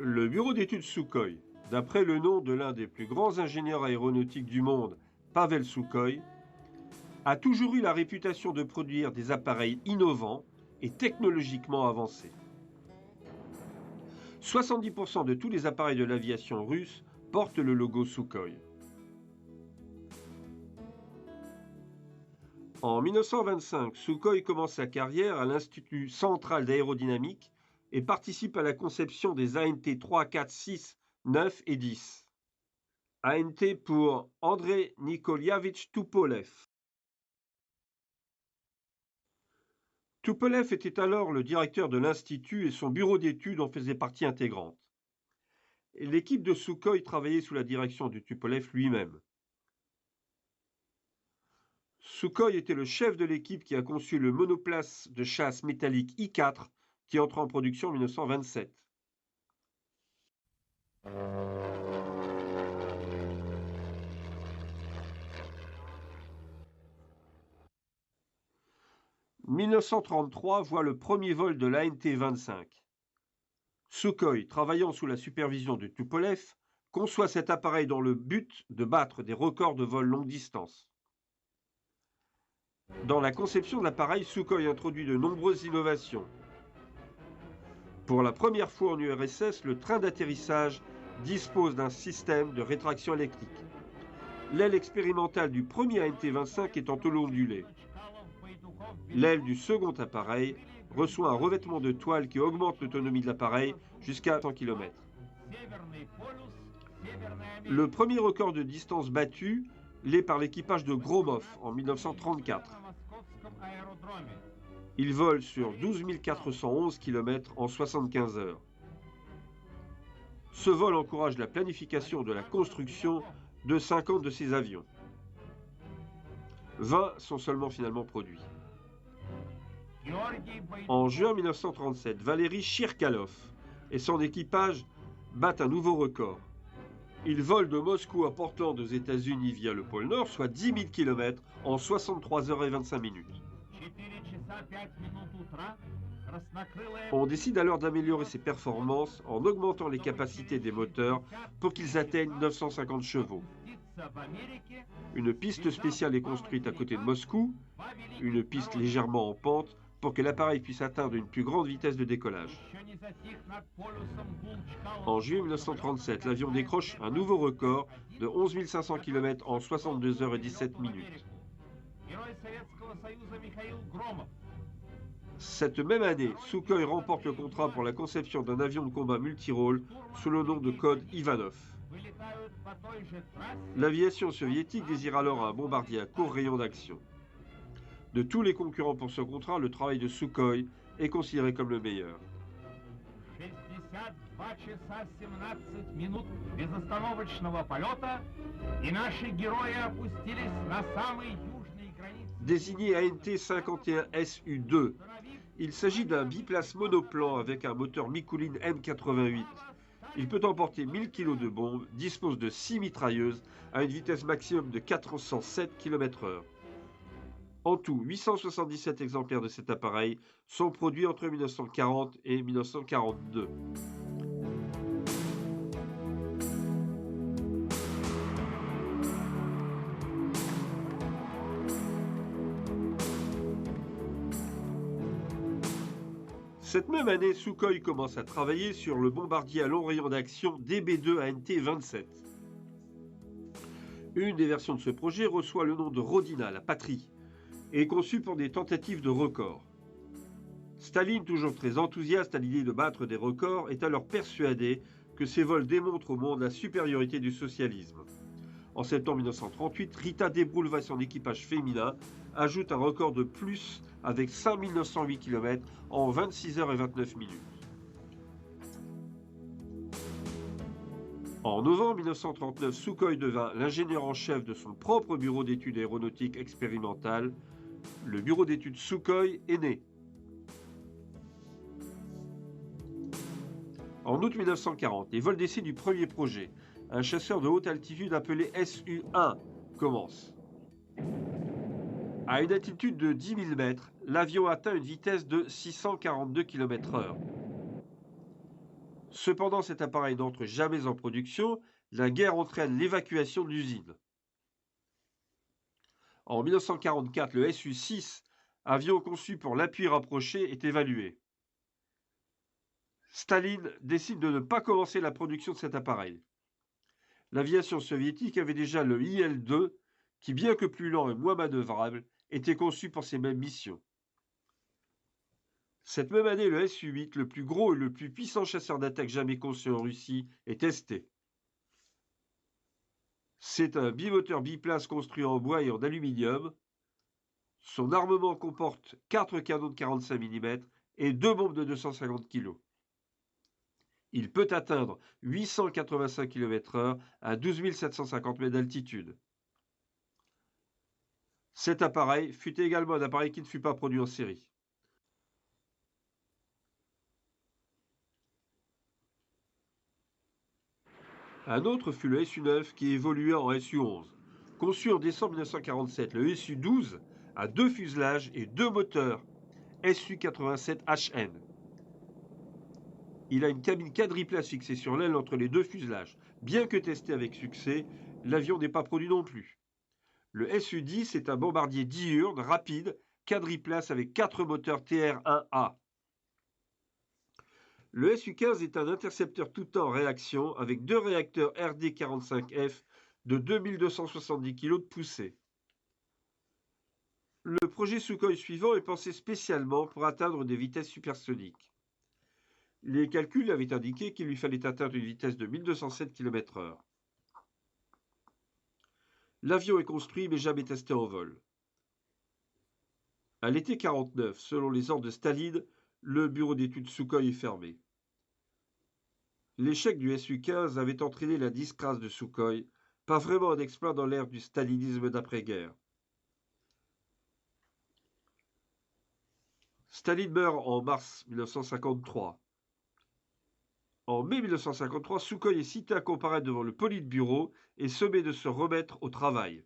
Le bureau d'études Sukhoi, d'après le nom de l'un des plus grands ingénieurs aéronautiques du monde, Pavel Sukhoi, a toujours eu la réputation de produire des appareils innovants et technologiquement avancés. 70% de tous les appareils de l'aviation russe portent le logo Sukhoi. En 1925, Sukhoi commence sa carrière à l'Institut central d'aérodynamique et participe à la conception des ANT 3, 4, 6, 9 et 10. ANT pour Andrei Nikolievitch Tupolev. Tupolev était alors le directeur de l'Institut et son bureau d'études en faisait partie intégrante. L'équipe de Sukhoi travaillait sous la direction de Tupolev lui-même. Sukhoi était le chef de l'équipe qui a conçu le monoplace de chasse métallique I-4 qui entre en production en 1927. « 1933 voit le premier vol de l'ANT-25. Sukhoi, travaillant sous la supervision de Tupolev, conçoit cet appareil dans le but de battre des records de vol longue distance. Dans la conception de l'appareil, Sukhoi introduit de nombreuses innovations. Pour la première fois en URSS, le train d'atterrissage dispose d'un système de rétraction électrique. L'aile expérimentale du premier ANT-25 est en tôle ondulée. L'aile du second appareil reçoit un revêtement de toile qui augmente l'autonomie de l'appareil jusqu'à 100 km. Le premier record de distance battu l'est par l'équipage de Gromov en 1934. Il vole sur 12 411 km en 75 heures. Ce vol encourage la planification de la construction de 50 de ces avions. 20 sont seulement finalement produits. En juin 1937, Valéry Chirkalov et son équipage battent un nouveau record. Ils volent de Moscou à Portland aux États-Unis via le pôle Nord, soit 10 000 km en 63 heures et 25 minutes. On décide alors d'améliorer ses performances en augmentant les capacités des moteurs pour qu'ils atteignent 950 chevaux. Une piste spéciale est construite à côté de Moscou, une piste légèrement en pente, pour que l'appareil puisse atteindre une plus grande vitesse de décollage. En juillet 1937, l'avion décroche un nouveau record de 11 500 km en 62 heures et 17 minutes. Cette même année, Sukhoi remporte le contrat pour la conception d'un avion de combat multirôle sous le nom de code Ivanov. L'aviation soviétique désire alors un bombardier à court rayon d'action. De tous les concurrents pour ce contrat, le travail de Sukhoi est considéré comme le meilleur. Désigné ANT-51SU-2, il s'agit d'un biplace monoplan avec un moteur Mikulin M88. Il peut emporter 1000 kg de bombes, dispose de 6 mitrailleuses à une vitesse maximum de 407 km/h. En tout, 877 exemplaires de cet appareil sont produits entre 1940 et 1942. Cette même année, Sukhoi commence à travailler sur le bombardier à long rayon d'action DB2 ANT-27. Une des versions de ce projet reçoit le nom de Rodina, la patrie, et est conçue pour des tentatives de records. Staline, toujours très enthousiaste à l'idée de battre des records, est alors persuadé que ces vols démontrent au monde la supériorité du socialisme. En septembre 1938, Rita Debroulova et son équipage féminin ajoutent un record de plus avec 5 908 km en 26 heures et 29 minutes. En novembre 1939, Sukhoi devint l'ingénieur en chef de son propre bureau d'études aéronautiques expérimentales. Le bureau d'études Sukhoi est né. En août 1940, les vols d'essai du premier projet, un chasseur de haute altitude appelé SU-1, commence. À une altitude de 10 000 mètres, l'avion atteint une vitesse de 642 km/h. Cependant, cet appareil n'entre jamais en production. La guerre entraîne l'évacuation de l'usine. En 1944, le Su-6, avion conçu pour l'appui rapproché, est évalué. Staline décide de ne pas commencer la production de cet appareil. L'aviation soviétique avait déjà le Il-2, qui, bien que plus lent et moins manœuvrable, était conçu pour ces mêmes missions. Cette même année, le Su-8, le plus gros et le plus puissant chasseur d'attaque jamais conçu en Russie, est testé. C'est un bimoteur biplace construit en bois et en aluminium. Son armement comporte 4 canons de 45 mm et 2 bombes de 250 kg. Il peut atteindre 885 km/h à 12 750 mètres d'altitude. Cet appareil fut également un appareil qui ne fut pas produit en série. Un autre fut le Su-9 qui évolua en Su-11. Conçu en décembre 1947, le Su-12 a 2 fuselages et 2 moteurs Su-87HN. Il a une cabine quadriplace fixée sur l'aile entre les 2 fuselages. Bien que testé avec succès, l'avion n'est pas produit non plus. Le Su-10 est un bombardier diurne, rapide, quadriplace avec 4 moteurs TR-1A. Le Su-15 est un intercepteur tout temps réaction avec 2 réacteurs RD-45F de 2270 kg de poussée. Le projet Sukhoi suivant est pensé spécialement pour atteindre des vitesses supersoniques. Les calculs avaient indiqué qu'il lui fallait atteindre une vitesse de 1207 km/h. L'avion est construit mais jamais testé en vol. À l'été 1949, selon les ordres de Staline, le bureau d'études Sukhoi est fermé. L'échec du Su-15 avait entraîné la disgrâce de Sukhoi, pas vraiment un exploit dans l'ère du stalinisme d'après-guerre. Staline meurt en mars 1953. En mai 1953, Sukhoi est cité à comparaître devant le Politburo et sommé de se remettre au travail.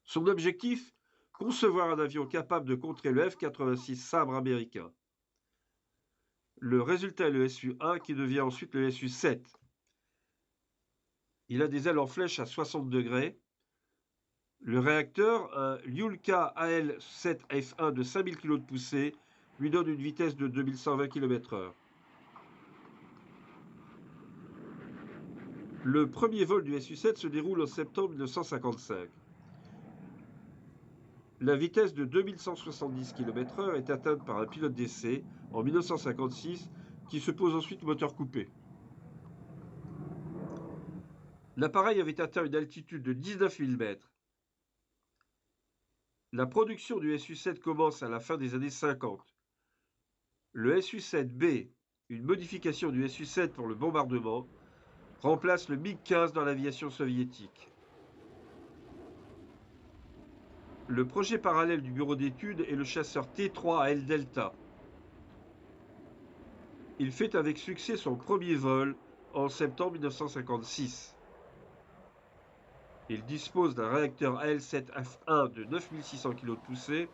Son objectif, concevoir un avion capable de contrer le F-86 sabre américain. Le résultat est le Su-1 qui devient ensuite le Su-7. Il a des ailes en flèche à 60 degrés. Le réacteur, un Lyulka AL-7F1 de 5000 kg de poussée, lui donne une vitesse de 2120 km/h. Le premier vol du Su-7 se déroule en septembre 1955. La vitesse de 2170 km/h est atteinte par un pilote d'essai en 1956 qui se pose ensuite moteur coupé. L'appareil avait atteint une altitude de 19 000 mètres. La production du Su-7 commence à la fin des années 50. Le Su-7B, une modification du Su-7 pour le bombardement, remplace le MiG-15 dans l'aviation soviétique. Le projet parallèle du bureau d'études est le chasseur T-3 à aile delta. Il fait avec succès son premier vol en septembre 1956. Il dispose d'un réacteur AL-7F1 de 9600 kg de poussée.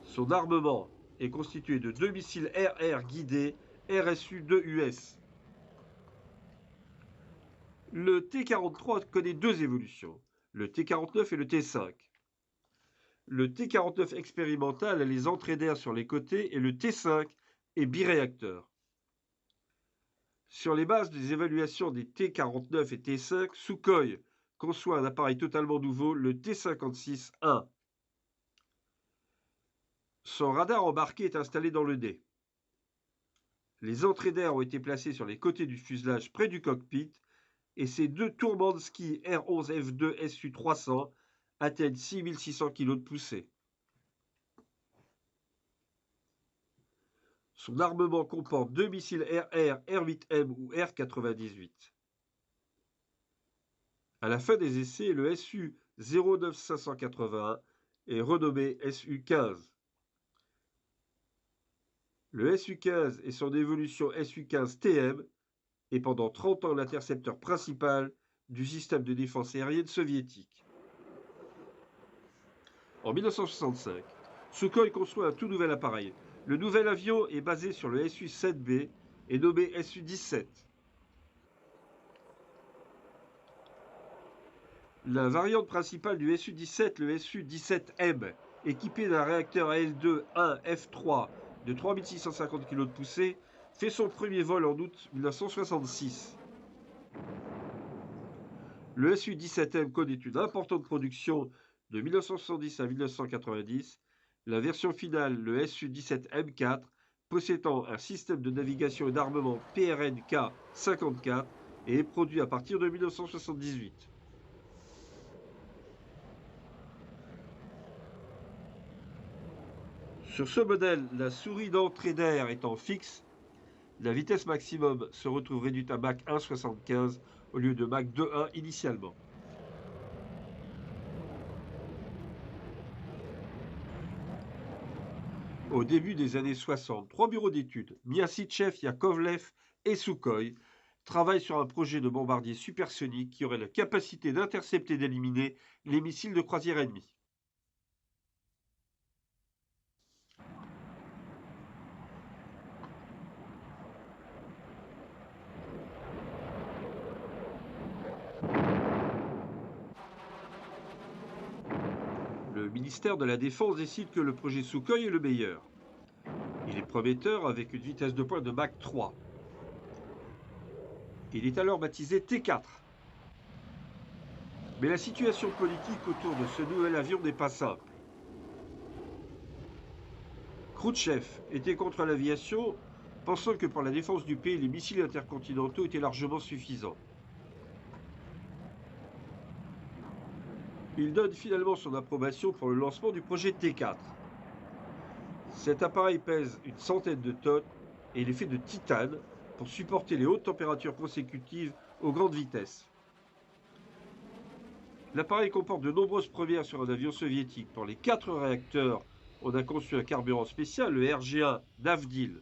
Son armement est constitué de 2 missiles RR guidés RSU-2US. Le T-43 connaît 2 évolutions, le T-49 et le T-5. Le T-49 expérimental a les entrées d'air sur les côtés et le T-5 est biréacteur. Sur les bases des évaluations des T-49 et T-5, Sukhoi conçoit un appareil totalement nouveau, le T-56-1. Son radar embarqué est installé dans le nez. Les entrées d'air ont été placées sur les côtés du fuselage près du cockpit et ces 2 Turmansky R-11F2 Su-300 atteignent 6600 kg de poussée. Son armement comporte 2 missiles RR, R-8M ou R-98. À la fin des essais, le Su-09581 est renommé Su-15. Le Su-15 et son évolution Su-15TM est pendant 30 ans l'intercepteur principal du système de défense aérienne soviétique. En 1965, Sukhoi conçoit un tout nouvel appareil, Le nouvel avion est basé sur le Su-7B et nommé Su-17. La variante principale du Su-17, le Su-17M, équipé d'un réacteur AS2-1F3 de 3650 kg de poussée, fait son premier vol en août 1966. Le Su-17M connaît une importante production de 1970 à 1990. La version finale, le Su-17M4, possédant un système de navigation et d'armement PRNK-54 et est produit à partir de 1978. Sur ce modèle, la souris d'entrée d'air étant fixe, la vitesse maximum se retrouve réduite à Mach 1,75 au lieu de Mach 2,1 initialement. Au début des années 60, 3 bureaux d'études, Myasitchev, Yakovlev et Sukhoi, travaillent sur un projet de bombardier supersonique qui aurait la capacité d'intercepter et d'éliminer les missiles de croisière ennemis. Le ministère de la Défense décide que le projet Sukhoi est le meilleur. Il est prometteur avec une vitesse de pointe de Mach 3. Il est alors baptisé T4. Mais la situation politique autour de ce nouvel avion n'est pas simple. Khrouchtchev était contre l'aviation, pensant que pour la défense du pays, les missiles intercontinentaux étaient largement suffisants. Il donne finalement son approbation pour le lancement du projet T4. Cet appareil pèse une centaine de tonnes et il est fait de titane pour supporter les hautes températures consécutives aux grandes vitesses. L'appareil comporte de nombreuses premières sur un avion soviétique. Pour les 4 réacteurs, on a conçu un carburant spécial, le RG1 d'Avdil.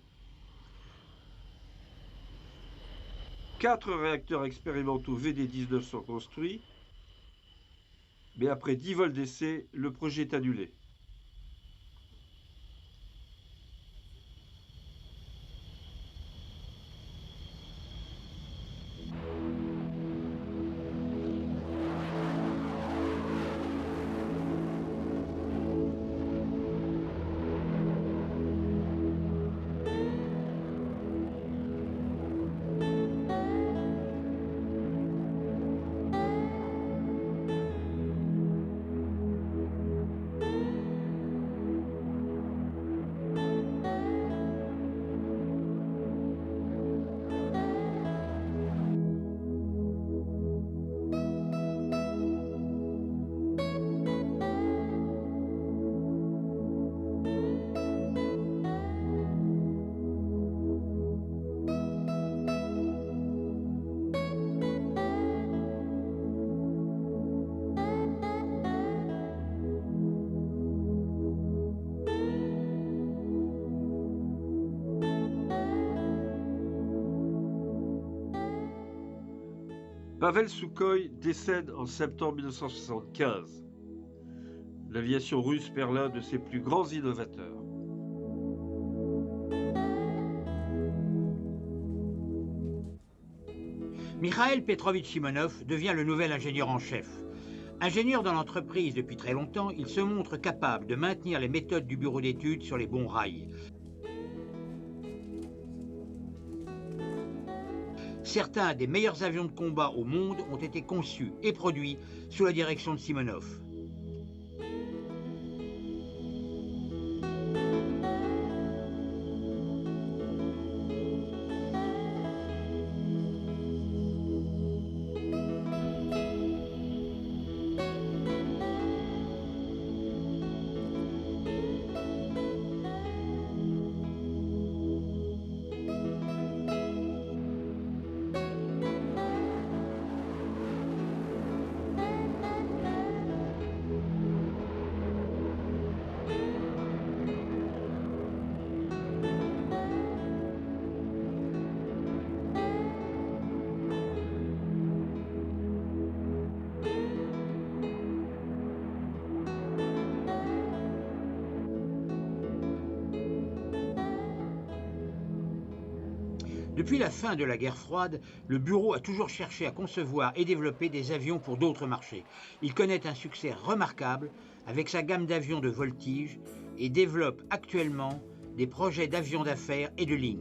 4 réacteurs expérimentaux VD-19 sont construits, mais après 10 vols d'essai, le projet est annulé. Pavel Sukhoi décède en septembre 1975. L'aviation russe perd l'un de ses plus grands innovateurs. Mikhail Petrovitch Simonov devient le nouvel ingénieur en chef. Ingénieur dans l'entreprise depuis très longtemps, il se montre capable de maintenir les méthodes du bureau d'études sur les bons rails. Certains des meilleurs avions de combat au monde ont été conçus et produits sous la direction de Simonov. Depuis la fin de la guerre froide, le bureau a toujours cherché à concevoir et développer des avions pour d'autres marchés. Il connaît un succès remarquable avec sa gamme d'avions de voltige et développe actuellement des projets d'avions d'affaires et de ligne.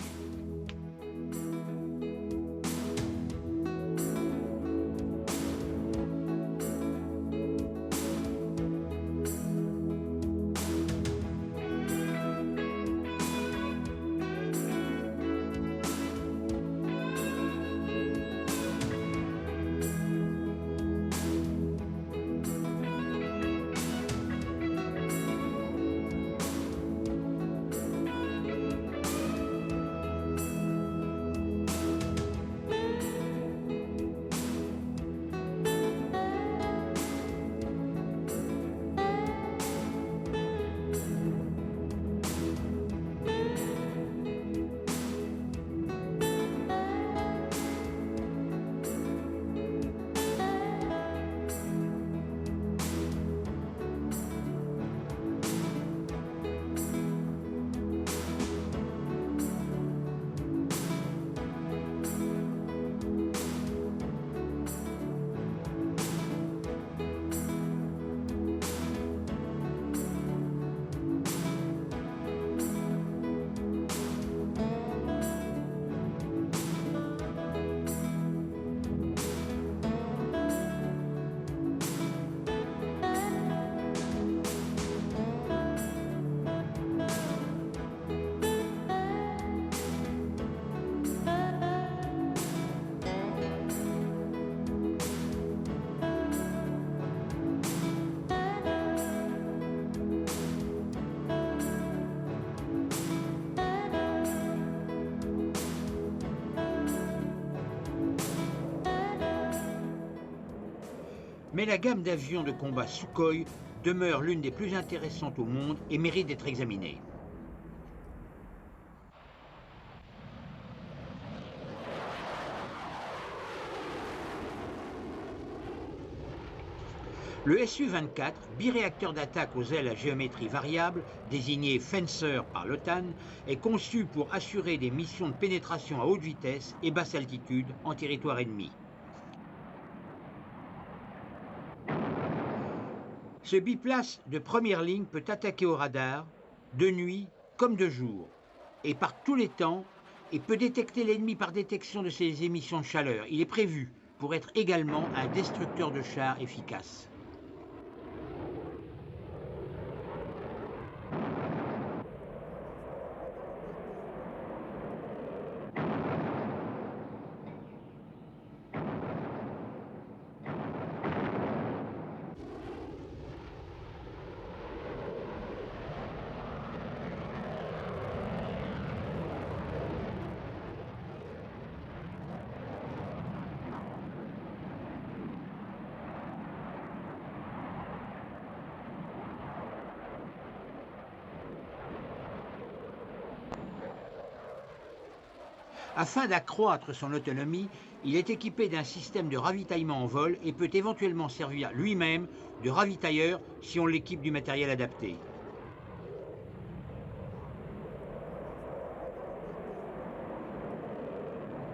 Mais la gamme d'avions de combat Sukhoi demeure l'une des plus intéressantes au monde et mérite d'être examinée. Le Su-24, biréacteur d'attaque aux ailes à géométrie variable, désigné Fencer par l'OTAN, est conçu pour assurer des missions de pénétration à haute vitesse et basse altitude en territoire ennemi. Ce biplace de première ligne peut attaquer au radar, de nuit comme de jour, et par tous les temps, et peut détecter l'ennemi par détection de ses émissions de chaleur. Il est prévu pour être également un destructeur de chars efficace. Afin d'accroître son autonomie, il est équipé d'un système de ravitaillement en vol et peut éventuellement servir lui-même de ravitailleur si on l'équipe du matériel adapté.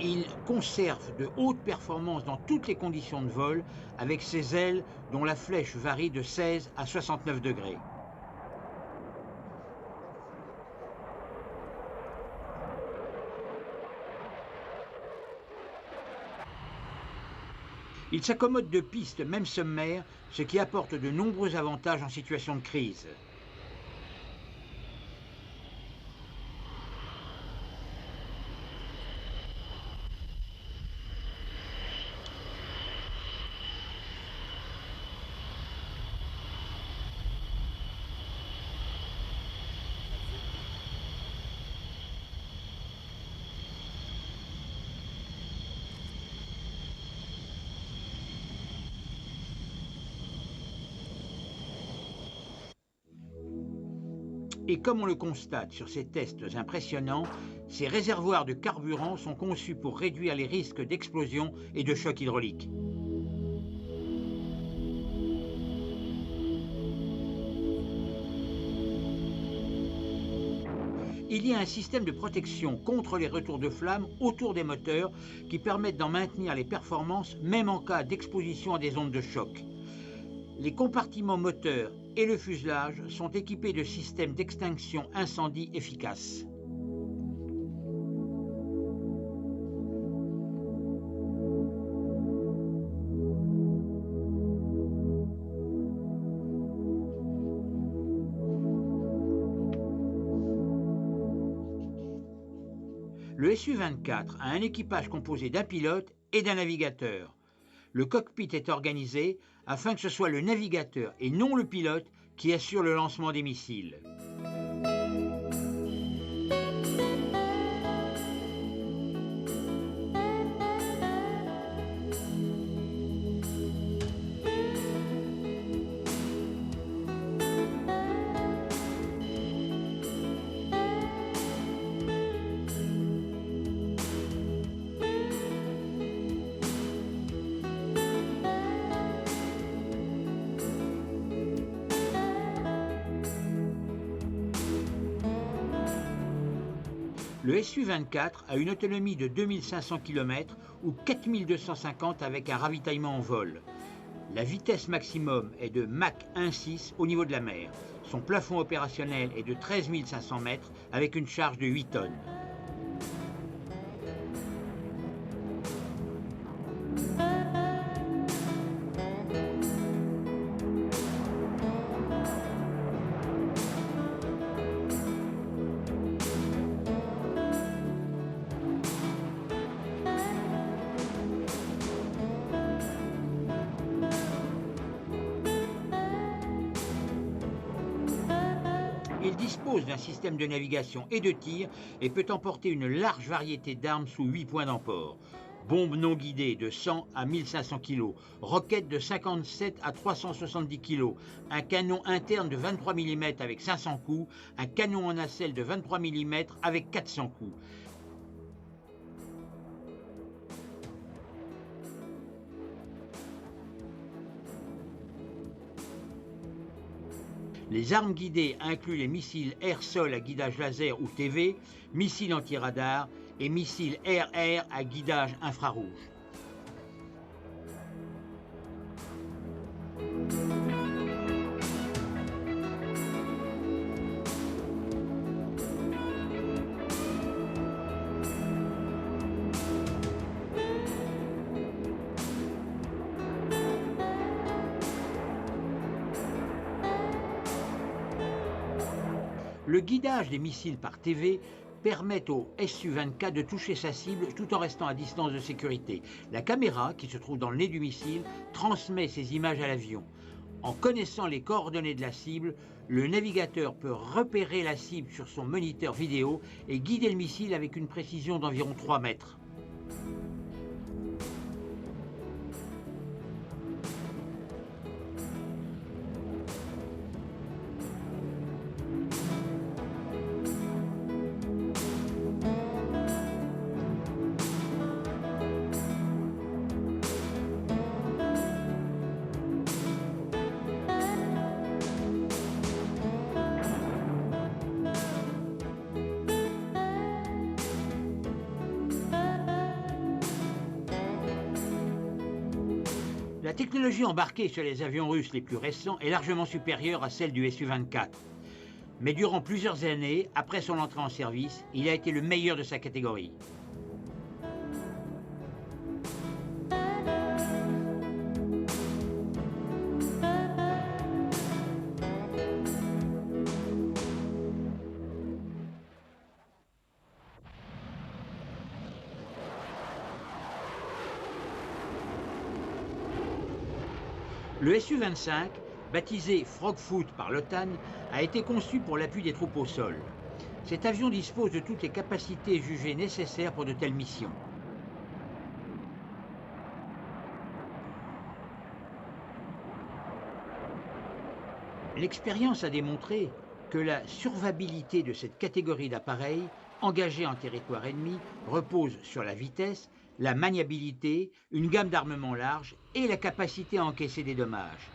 Il conserve de hautes performances dans toutes les conditions de vol avec ses ailes dont la flèche varie de 16 à 69 degrés. Il s'accommode de pistes même sommaires, ce qui apporte de nombreux avantages en situation de crise. Et comme on le constate sur ces tests impressionnants, ces réservoirs de carburant sont conçus pour réduire les risques d'explosion et de choc hydraulique. Il y a un système de protection contre les retours de flammes autour des moteurs qui permettent d'en maintenir les performances même en cas d'exposition à des ondes de choc. Les compartiments moteurs et le fuselage sont équipés de systèmes d'extinction incendie efficaces. Le Su-24 a un équipage composé d'un pilote et d'un navigateur. Le cockpit est organisé afin que ce soit le navigateur et non le pilote qui assure le lancement des missiles. Le Su-24 a une autonomie de 2500 km ou 4250 avec un ravitaillement en vol. La vitesse maximum est de Mach 1,6 au niveau de la mer. Son plafond opérationnel est de 13 500 mètres avec une charge de 8 tonnes. Il dispose d'un système de navigation et de tir et peut emporter une large variété d'armes sous 8 points d'emport. Bombes non guidées de 100 à 1500 kg, roquettes de 57 à 370 kg, un canon interne de 23 mm avec 500 coups, un canon en nacelle de 23 mm avec 400 coups. Les armes guidées incluent les missiles air-sol à guidage laser ou TV, missiles anti-radar et missiles air-air à guidage infrarouge. Le guidage des missiles par TV permet au Su-24 de toucher sa cible tout en restant à distance de sécurité. La caméra, qui se trouve dans le nez du missile, transmet ces images à l'avion. En connaissant les coordonnées de la cible, le navigateur peut repérer la cible sur son moniteur vidéo et guider le missile avec une précision d'environ 3 mètres. La technologie embarquée sur les avions russes les plus récents est largement supérieure à celle du Su-24. Mais durant plusieurs années, après son entrée en service, il a été le meilleur de sa catégorie. Le Su-25, baptisé Frogfoot par l'OTAN, a été conçu pour l'appui des troupes au sol. Cet avion dispose de toutes les capacités jugées nécessaires pour de telles missions. L'expérience a démontré que la survivabilité de cette catégorie d'appareils engagés en territoire ennemi repose sur la vitesse, la maniabilité, une gamme d'armement large et la capacité à encaisser des dommages.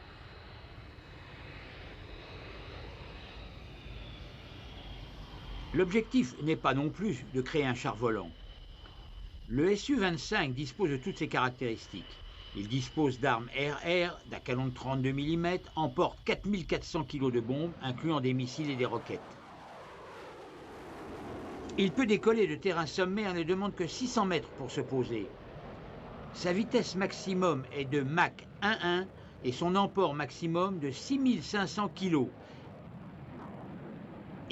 L'objectif n'est pas non plus de créer un char volant. Le Su-25 dispose de toutes ces caractéristiques. Il dispose d'armes RR, d'un canon de 32 mm, emporte 4400 kg de bombes, incluant des missiles et des roquettes. Il peut décoller de terrain sommaire et ne demande que 600 mètres pour se poser. Sa vitesse maximum est de Mach 1,1 et son emport maximum de 6500 kg.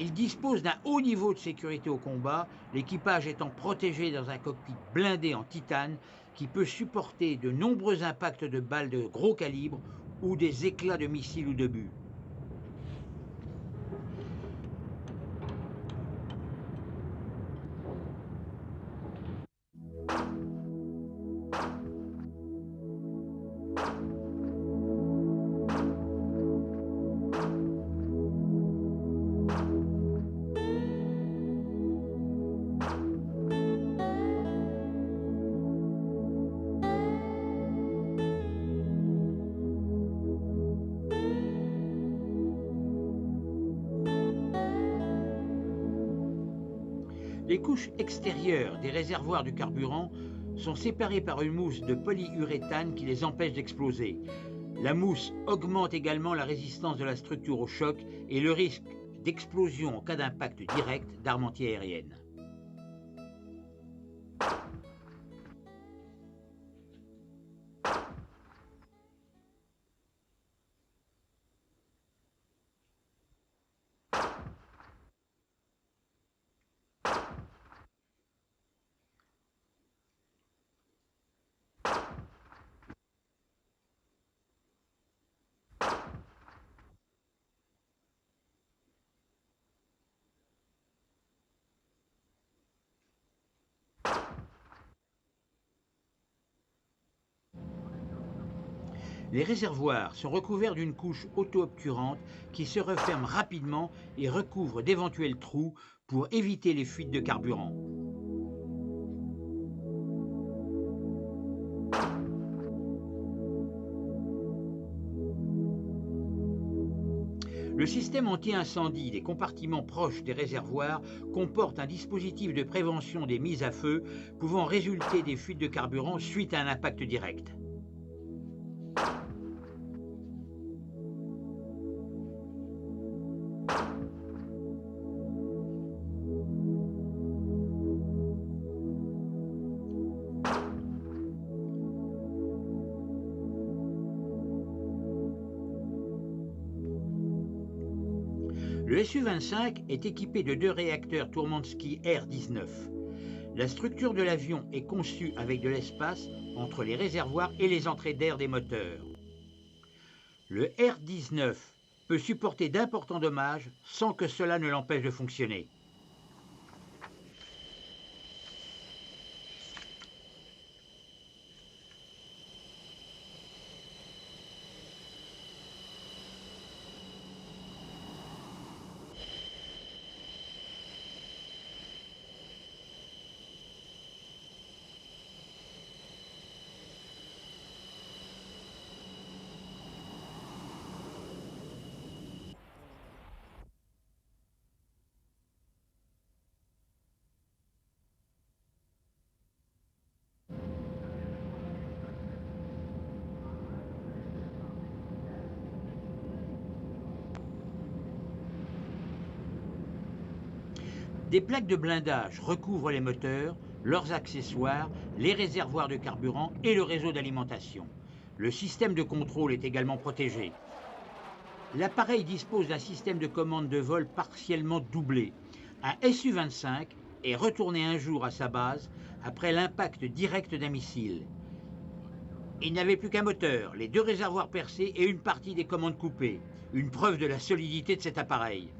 Il dispose d'un haut niveau de sécurité au combat, l'équipage étant protégé dans un cockpit blindé en titane qui peut supporter de nombreux impacts de balles de gros calibre ou des éclats de missiles ou d'obus. Les couches extérieures des réservoirs de carburant sont séparées par une mousse de polyuréthane qui les empêche d'exploser. La mousse augmente également la résistance de la structure au choc et le risque d'explosion en cas d'impact direct d'armes antiaériennes. Les réservoirs sont recouverts d'une couche auto-obturante qui se referme rapidement et recouvre d'éventuels trous pour éviter les fuites de carburant. Le système anti-incendie des compartiments proches des réservoirs comporte un dispositif de prévention des mises à feu pouvant résulter des fuites de carburant suite à un impact direct. Le Su-25 est équipé de 2 réacteurs Tourmansky R-19. La structure de l'avion est conçue avec de l'espace entre les réservoirs et les entrées d'air des moteurs. Le R-19 peut supporter d'importants dommages sans que cela ne l'empêche de fonctionner. Des plaques de blindage recouvrent les moteurs, leurs accessoires, les réservoirs de carburant et le réseau d'alimentation. Le système de contrôle est également protégé. L'appareil dispose d'un système de commande de vol partiellement doublé. Un Su-25 est retourné un jour à sa base après l'impact direct d'un missile. Il n'avait plus qu'un moteur, les 2 réservoirs percés et une partie des commandes coupées. Une preuve de la solidité de cet appareil.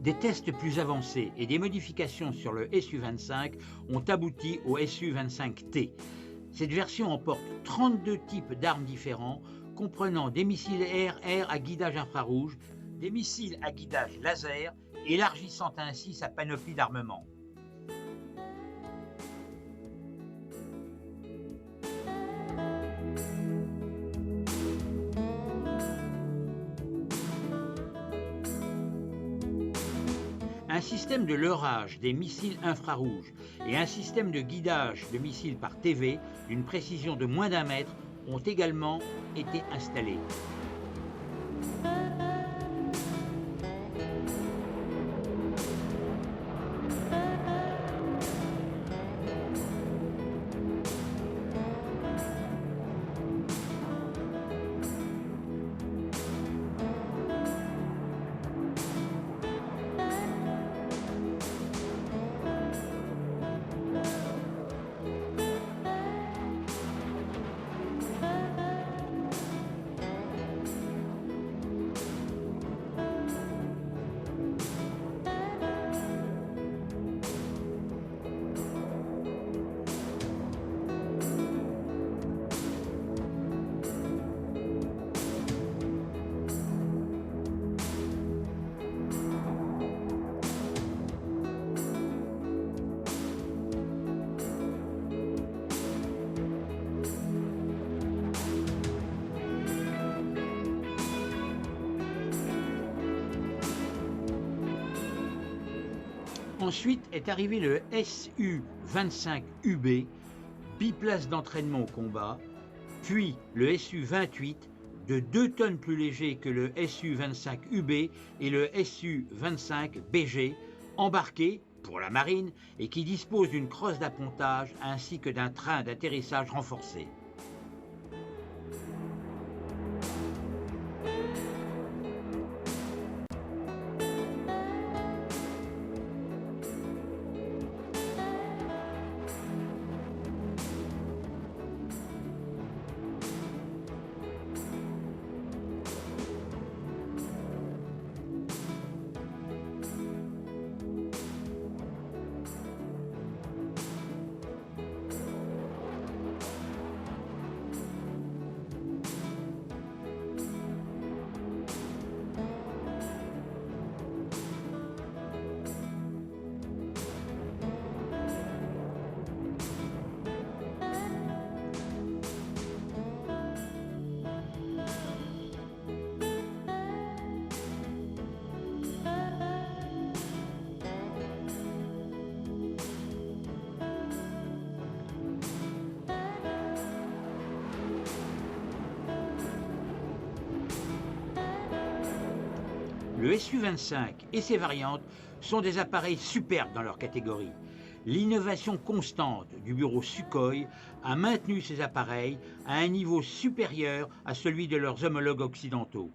Des tests plus avancés et des modifications sur le Su-25 ont abouti au Su-25T. Cette version emporte 32 types d'armes différents, comprenant des missiles air-air à guidage infrarouge, des missiles à guidage laser, élargissant ainsi sa panoplie d'armement. Un système de leurrage des missiles infrarouges et un système de guidage de missiles par TV d'une précision de moins d'1 mètre ont également été installés. Ensuite est arrivé le Su-25UB, biplace d'entraînement au combat, puis le Su-28, de 2 tonnes plus léger que le Su-25UB et le Su-25BG, embarqué pour la marine et qui dispose d'une crosse d'appontage ainsi que d'un train d'atterrissage renforcé. Le Su-25 et ses variantes sont des appareils superbes dans leur catégorie. L'innovation constante du bureau Sukhoi a maintenu ces appareils à un niveau supérieur à celui de leurs homologues occidentaux.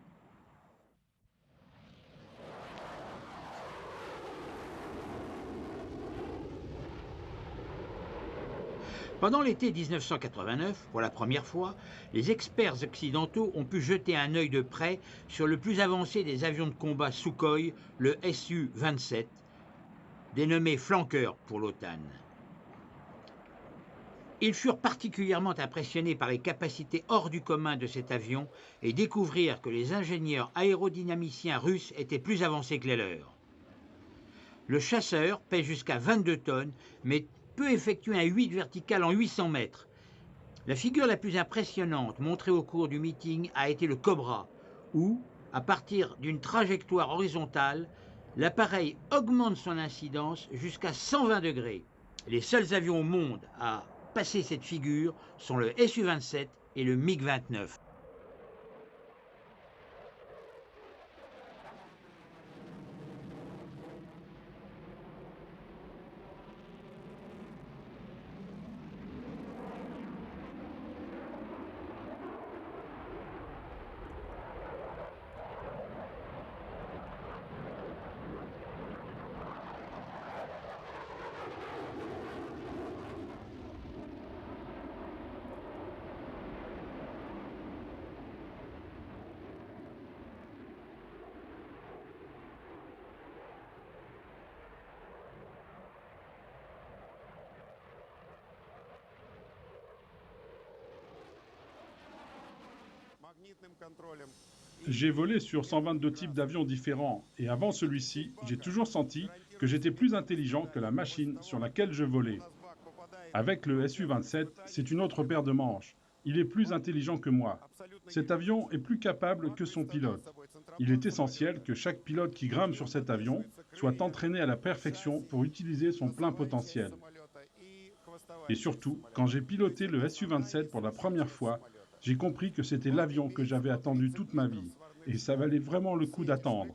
Pendant l'été 1989, pour la première fois, les experts occidentaux ont pu jeter un œil de près sur le plus avancé des avions de combat Sukhoi, le Su-27, dénommé flanqueur pour l'OTAN. Ils furent particulièrement impressionnés par les capacités hors du commun de cet avion et découvrirent que les ingénieurs aérodynamiciens russes étaient plus avancés que les leurs. Le chasseur pèse jusqu'à 22 tonnes, mais peut effectuer un 8 vertical en 800 mètres. La figure la plus impressionnante montrée au cours du meeting a été le Cobra, où, à partir d'une trajectoire horizontale, l'appareil augmente son incidence jusqu'à 120 degrés. Les seuls avions au monde à passer cette figure sont le Su-27 et le MiG-29. J'ai volé sur 122 types d'avions différents et avant celui-ci, j'ai toujours senti que j'étais plus intelligent que la machine sur laquelle je volais. Avec le Su-27, c'est une autre paire de manches. Il est plus intelligent que moi. Cet avion est plus capable que son pilote. Il est essentiel que chaque pilote qui grimpe sur cet avion soit entraîné à la perfection pour utiliser son plein potentiel. Et surtout, quand j'ai piloté le Su-27 pour la première fois, j'ai compris que c'était l'avion que j'avais attendu toute ma vie. Et ça valait vraiment le coup d'attendre.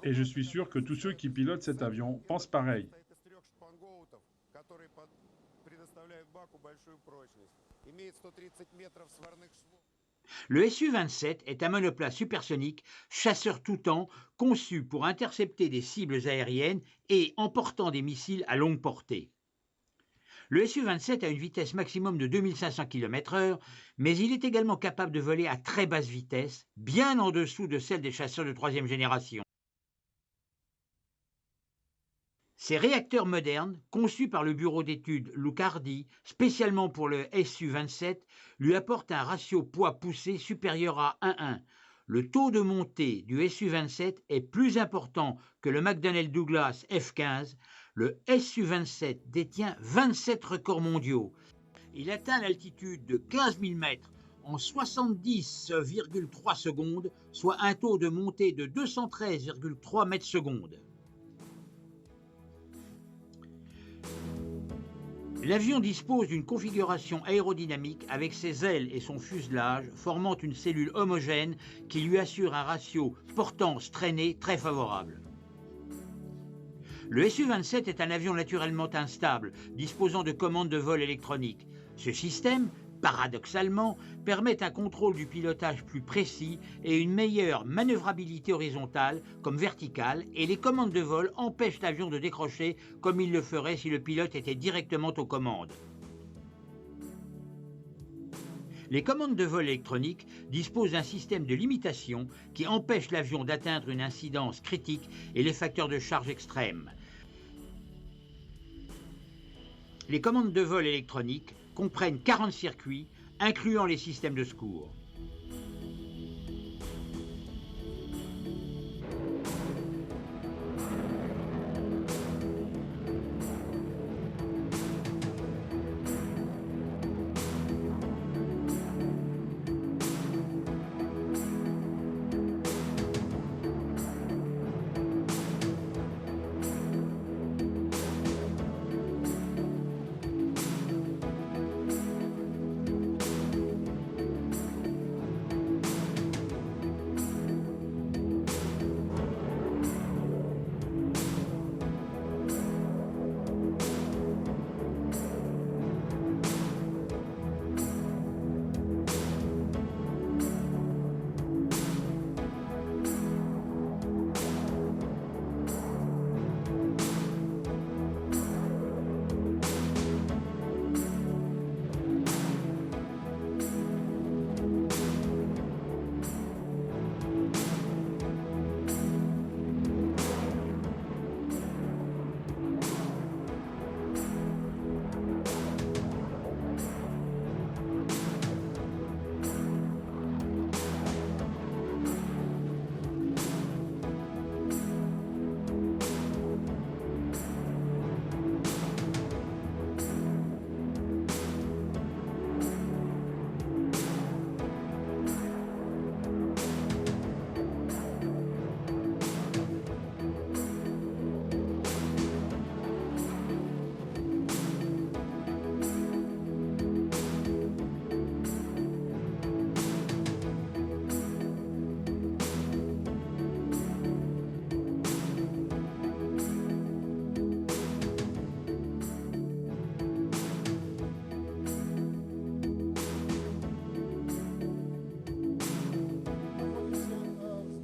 Et je suis sûr que tous ceux qui pilotent cet avion pensent pareil. Le Su-27 est un monoplace supersonique chasseur tout temps conçu pour intercepter des cibles aériennes et emportant des missiles à longue portée. Le Su-27 a une vitesse maximum de 2500 km/h, mais il est également capable de voler à très basse vitesse, bien en dessous de celle des chasseurs de troisième génération. Ces réacteurs modernes, conçus par le bureau d'études Lucardi, spécialement pour le Su-27, lui apportent un ratio poids-poussée supérieur à 1:1. Le taux de montée du Su-27 est plus important que le McDonnell Douglas F-15. Le Su-27 détient 27 records mondiaux. Il atteint l'altitude de 15 000 mètres en 70,3 secondes, soit un taux de montée de 213,3 mètres secondes. L'avion dispose d'une configuration aérodynamique avec ses ailes et son fuselage formant une cellule homogène qui lui assure un ratio portance-traînée très favorable. Le Su-27 est un avion naturellement instable, disposant de commandes de vol électroniques. Ce système, paradoxalement, permet un contrôle du pilotage plus précis et une meilleure manœuvrabilité horizontale comme verticale, et les commandes de vol empêchent l'avion de décrocher comme il le ferait si le pilote était directement aux commandes. Les commandes de vol électroniques disposent d'un système de limitation qui empêche l'avion d'atteindre une incidence critique et les facteurs de charge extrêmes. Les commandes de vol électroniques comprennent 40 circuits, incluant les systèmes de secours.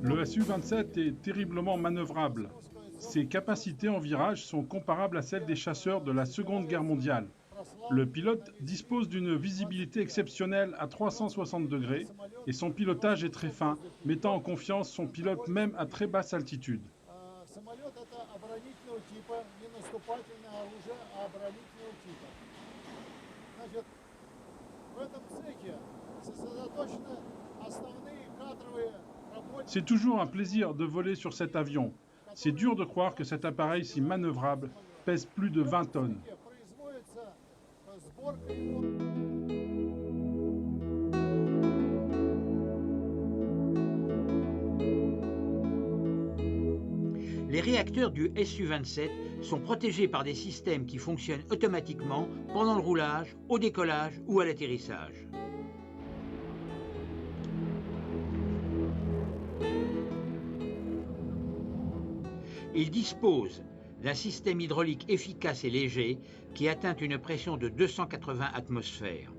Le Su-27 est terriblement manœuvrable. Ses capacités en virage sont comparables à celles des chasseurs de la Seconde Guerre mondiale. Le pilote dispose d'une visibilité exceptionnelle à 360 degrés et son pilotage est très fin, mettant en confiance son pilote même à très basse altitude. Самолет это оборонительного типа, не наступательное оружие, а оборонительного типа. Значит, в этом цехе сосредоточены основные кадровые работники. C'est toujours un plaisir de voler sur cet avion. C'est dur de croire que cet appareil si manœuvrable pèse plus de 20 tonnes. Производится сборка его. Les réacteurs du Su-27 sont protégés par des systèmes qui fonctionnent automatiquement pendant le roulage, au décollage ou à l'atterrissage. Ils disposent d'un système hydraulique efficace et léger qui atteint une pression de 280 atmosphères.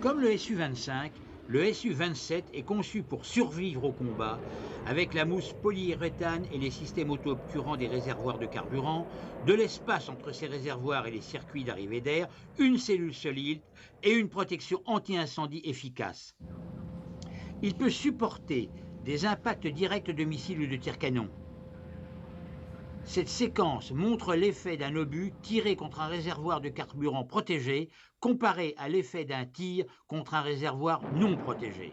Comme le Su-25, le Su-27 est conçu pour survivre au combat avec la mousse polyuréthane et les systèmes auto-obturants des réservoirs de carburant, de l'espace entre ces réservoirs et les circuits d'arrivée d'air, une cellule solide et une protection anti-incendie efficace. Il peut supporter des impacts directs de missiles ou de tirs-canons. Cette séquence montre l'effet d'un obus tiré contre un réservoir de carburant protégé comparé à l'effet d'un tir contre un réservoir non protégé.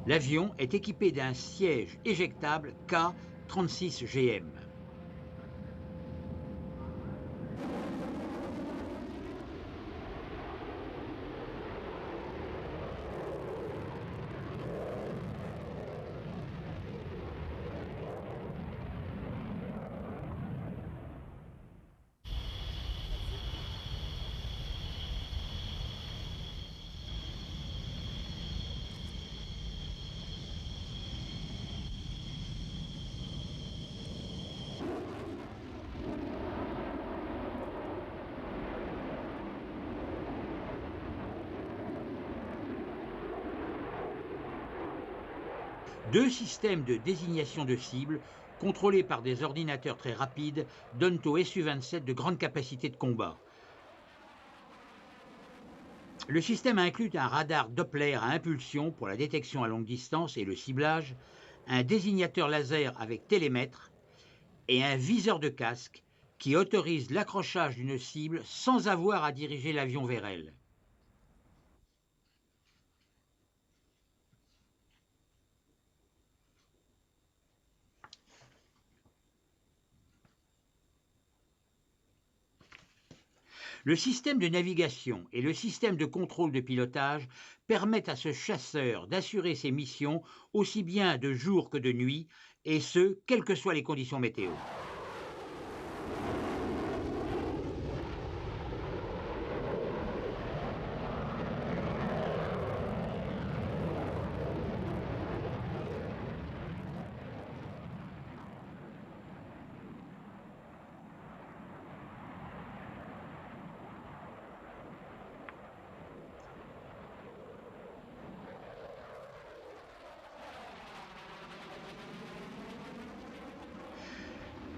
L'avion est équipé d'un siège éjectable K-36GM. Deux systèmes de désignation de cible, contrôlés par des ordinateurs très rapides, donnent au Su-27 de grandes capacités de combat. Le système inclut un radar Doppler à impulsion pour la détection à longue distance et le ciblage, un désignateur laser avec télémètre et un viseur de casque qui autorise l'accrochage d'une cible sans avoir à diriger l'avion vers elle. Le système de navigation et le système de contrôle de pilotage permettent à ce chasseur d'assurer ses missions aussi bien de jour que de nuit, et ce, quelles que soient les conditions météo.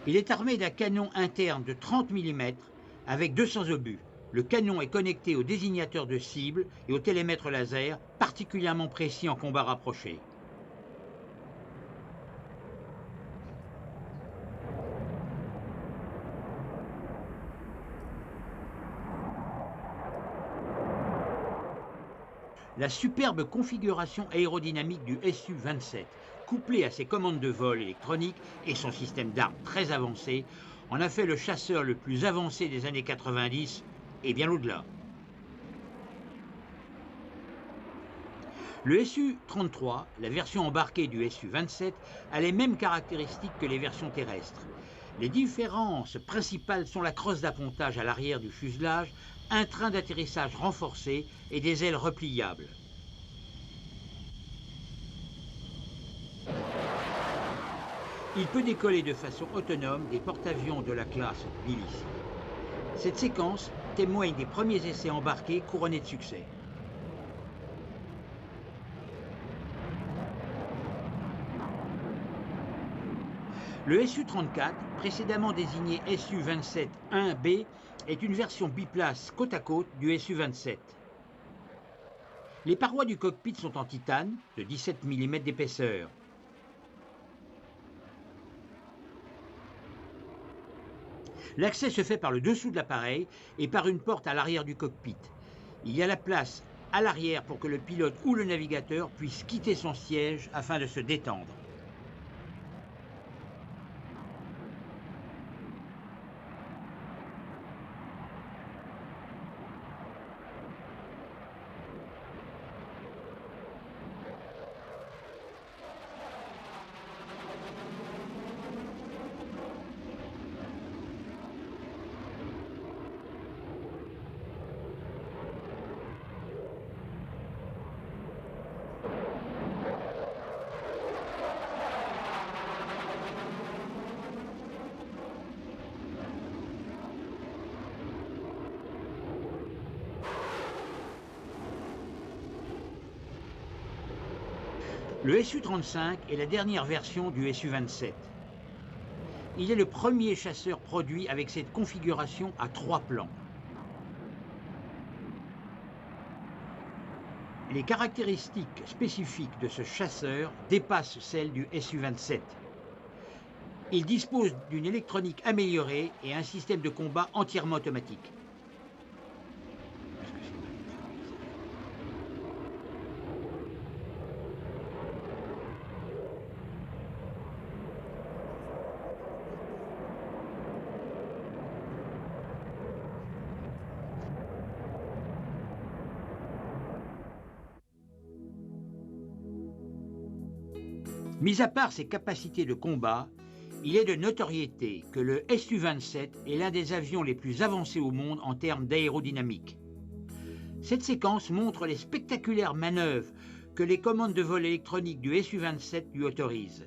Il est armé d'un canon interne de 30 mm avec 200 obus. Le canon est connecté au désignateur de cible et au télémètre laser, particulièrement précis en combat rapproché. La superbe configuration aérodynamique du Su-27, couplée à ses commandes de vol électroniques et son système d'armes très avancé, en a fait le chasseur le plus avancé des années 90 et bien au-delà. Le Su-33, la version embarquée du Su-27, a les mêmes caractéristiques que les versions terrestres. Les différences principales sont la crosse d'appontage à l'arrière du fuselage, un train d'atterrissage renforcé et des ailes repliables. Il peut décoller de façon autonome des porte-avions de la classe Tbilissi. Cette séquence témoigne des premiers essais embarqués couronnés de succès. Le Su-34, précédemment désigné Su-27-1B, est une version biplace côte à côte du Su-27. Les parois du cockpit sont en titane de 17 mm d'épaisseur. L'accès se fait par le dessous de l'appareil et par une porte à l'arrière du cockpit. Il y a la place à l'arrière pour que le pilote ou le navigateur puisse quitter son siège afin de se détendre. Le Su-35 est la dernière version du Su-27. Il est le premier chasseur produit avec cette configuration à 3 plans. Les caractéristiques spécifiques de ce chasseur dépassent celles du Su-27. Il dispose d'une électronique améliorée et un système de combat entièrement automatique. Mis à part ses capacités de combat, il est de notoriété que le Su-27 est l'un des avions les plus avancés au monde en termes d'aérodynamique. Cette séquence montre les spectaculaires manœuvres que les commandes de vol électroniques du Su-27 lui autorisent.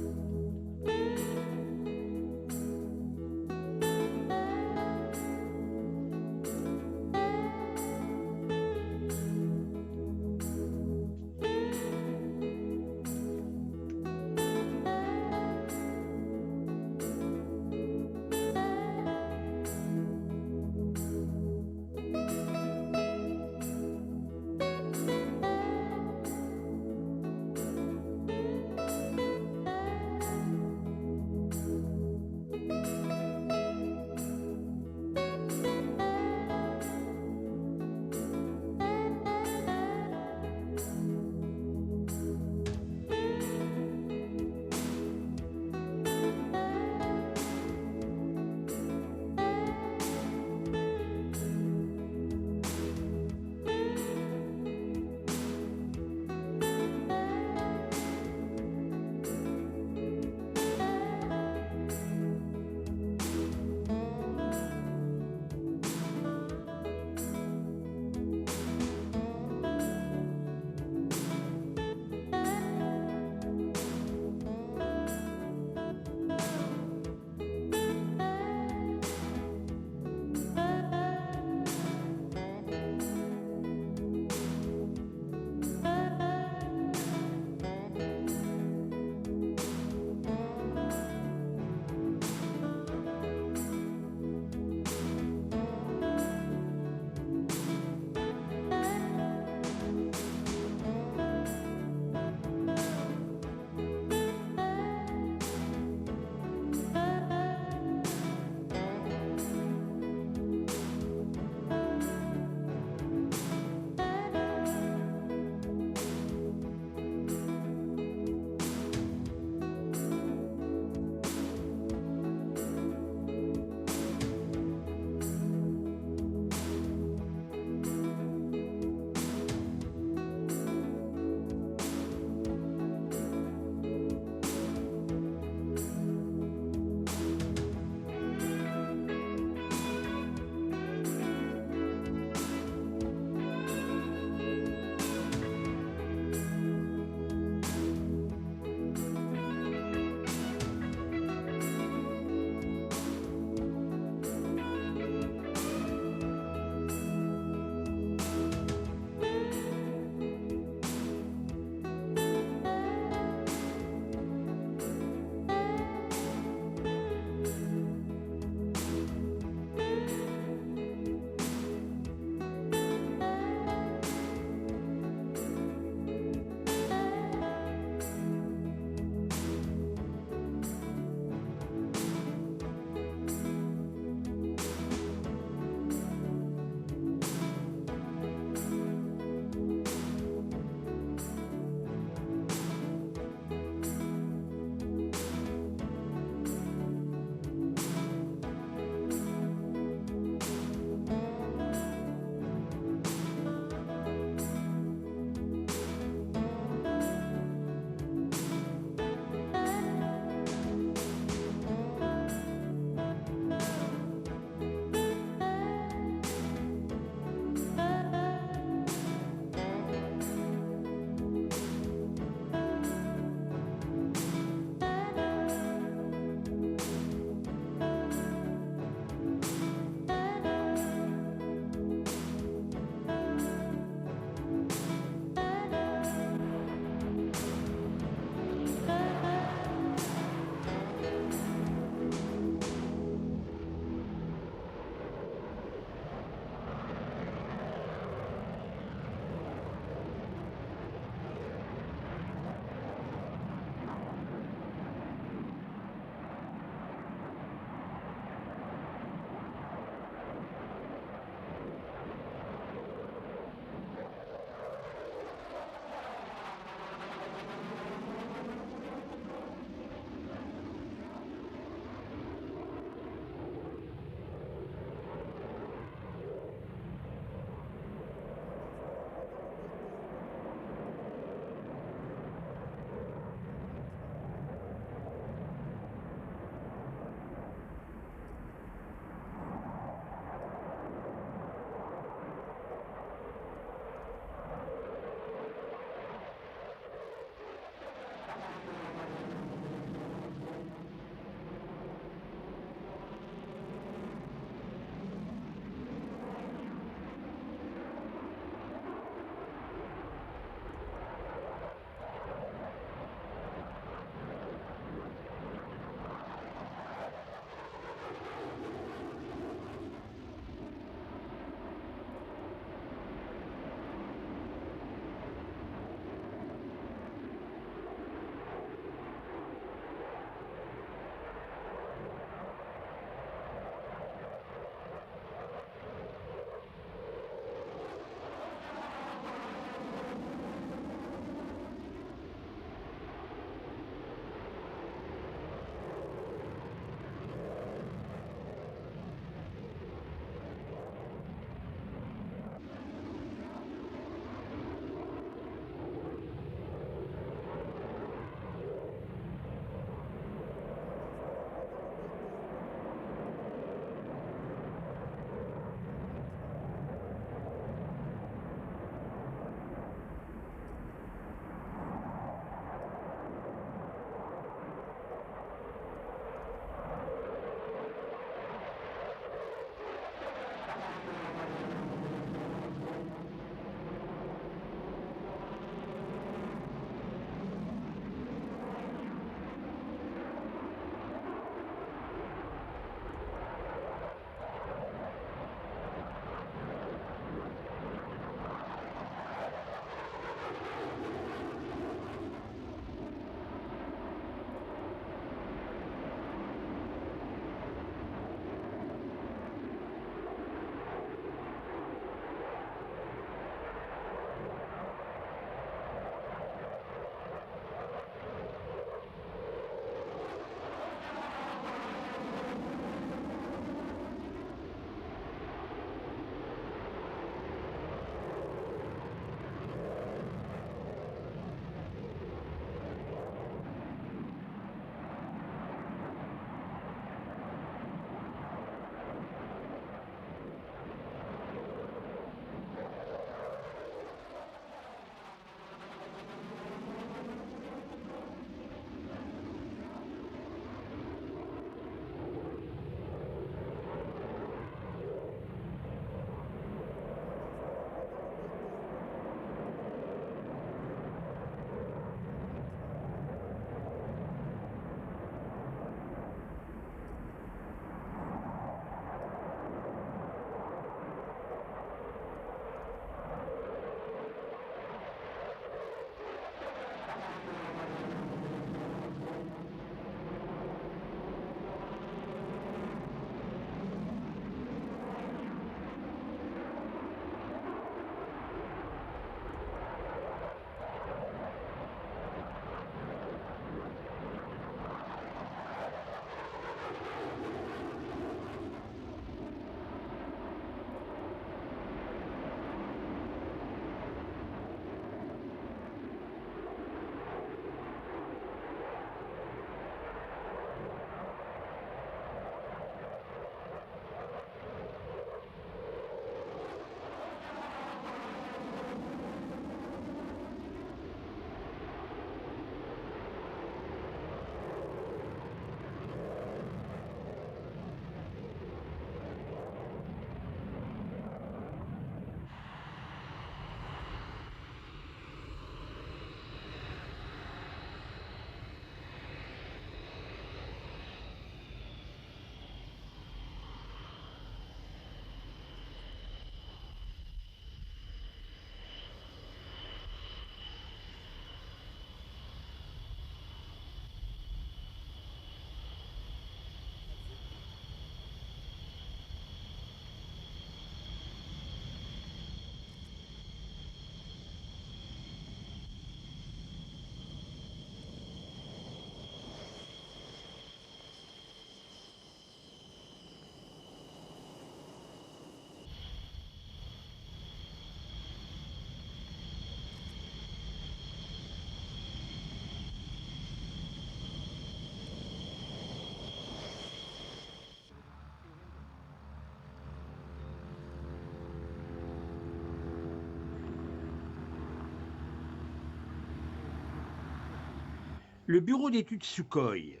Le bureau d'études Sukhoi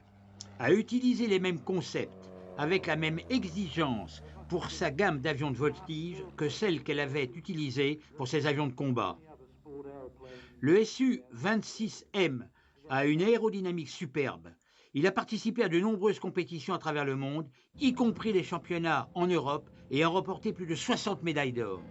a utilisé les mêmes concepts avec la même exigence pour sa gamme d'avions de voltige que celle qu'elle avait utilisée pour ses avions de combat. Le Su-26M a une aérodynamique superbe. Il a participé à de nombreuses compétitions à travers le monde, y compris les championnats en Europe, et a remporté plus de 60 médailles d'or.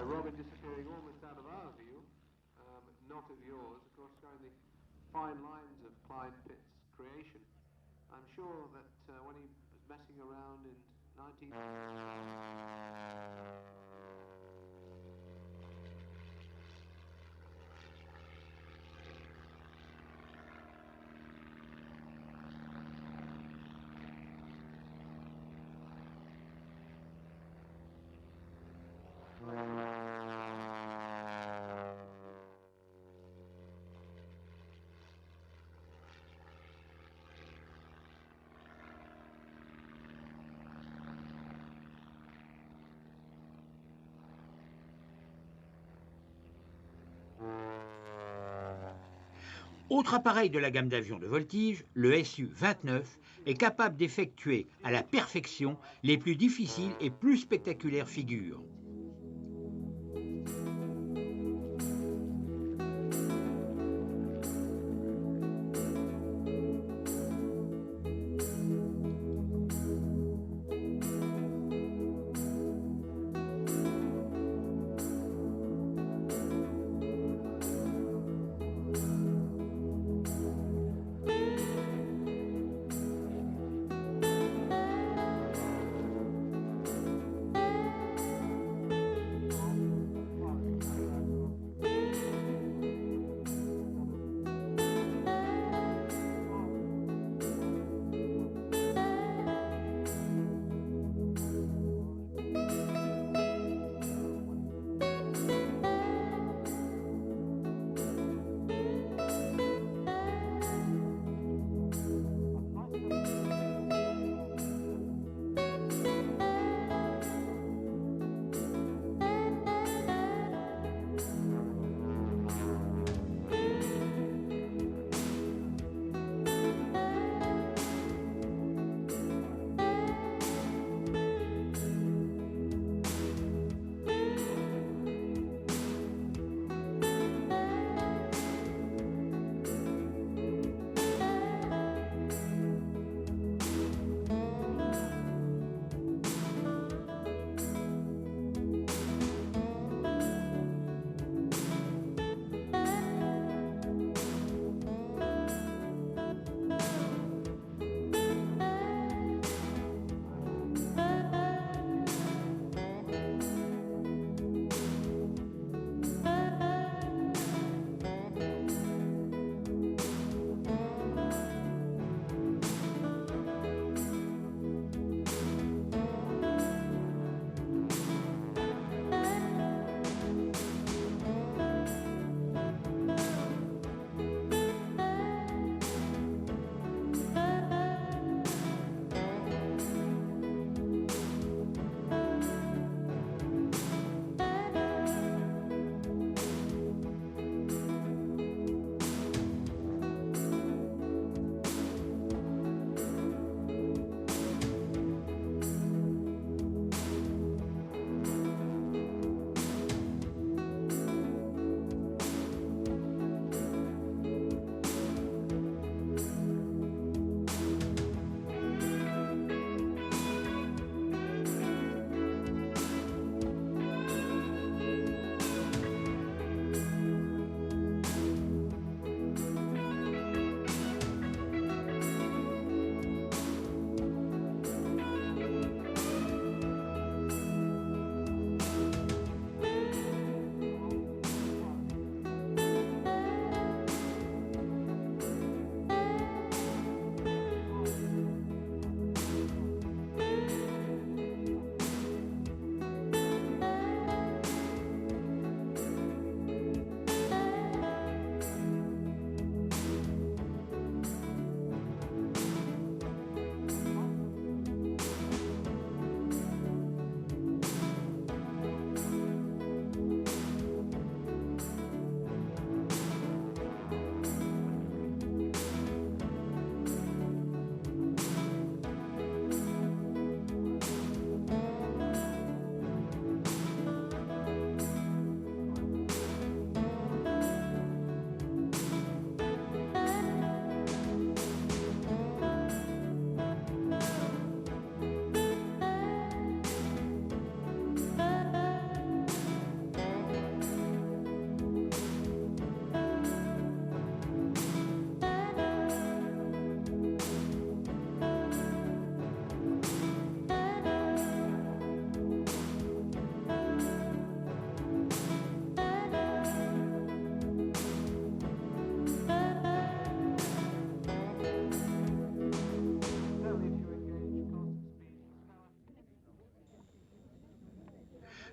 Robin disappearing almost out of our view, not of yours, of course, showing the fine lines of Clyde Pitt's creation. I'm sure that when he was messing around in 19... Autre appareil de la gamme d'avions de voltige, le Su-29 est capable d'effectuer à la perfection les plus difficiles et plus spectaculaires figures.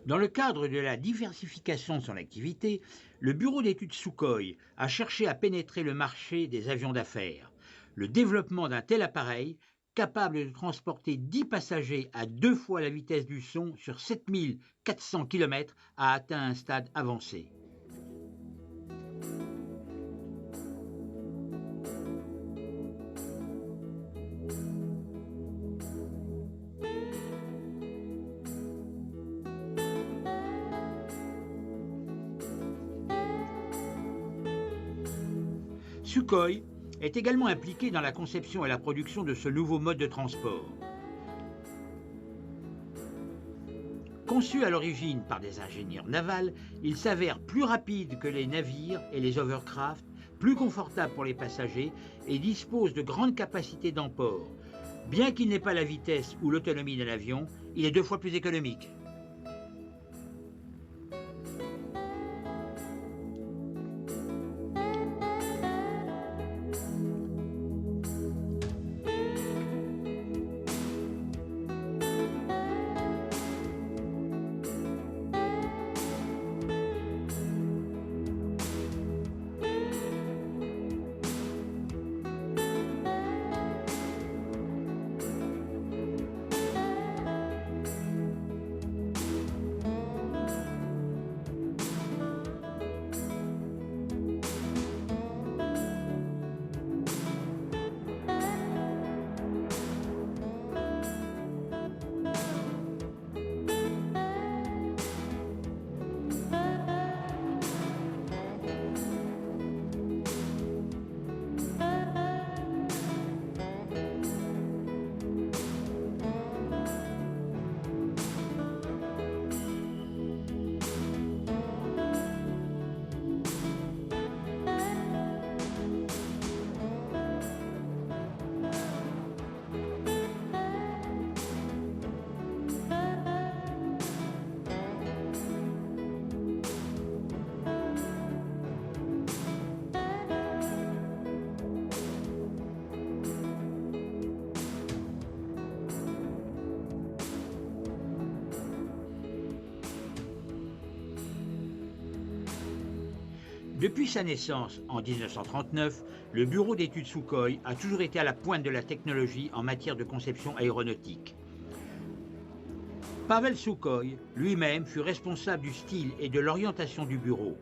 Dans le cadre de la diversification de son activité, le bureau d'études Sukhoi a cherché à pénétrer le marché des avions d'affaires. Le développement d'un tel appareil, capable de transporter 10 passagers à 2 fois la vitesse du son sur 7400 km, a atteint un stade avancé. Sukhoi est également impliqué dans la conception et la production de ce nouveau mode de transport. Conçu à l'origine par des ingénieurs navals, il s'avère plus rapide que les navires et les hovercraft, plus confortable pour les passagers et dispose de grandes capacités d'emport. Bien qu'il n'ait pas la vitesse ou l'autonomie d'un avion, il est 2 fois plus économique. Depuis sa naissance en 1939, le bureau d'études Sukhoi a toujours été à la pointe de la technologie en matière de conception aéronautique. Pavel Sukhoi lui-même fut responsable du style et de l'orientation du bureau.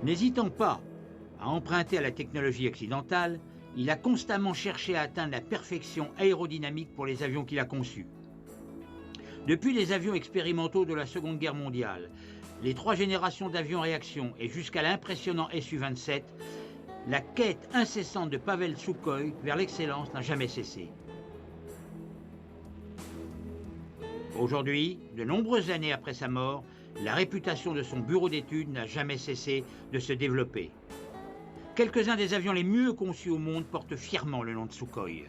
N'hésitant pas à emprunter à la technologie occidentale, il a constamment cherché à atteindre la perfection aérodynamique pour les avions qu'il a conçus. Depuis les avions expérimentaux de la Seconde Guerre mondiale, les 3 générations d'avions réaction et jusqu'à l'impressionnant Su-27, la quête incessante de Pavel Sukhoi vers l'excellence n'a jamais cessé. Aujourd'hui, de nombreuses années après sa mort, la réputation de son bureau d'études n'a jamais cessé de se développer. Quelques-uns des avions les mieux conçus au monde portent fièrement le nom de Sukhoi.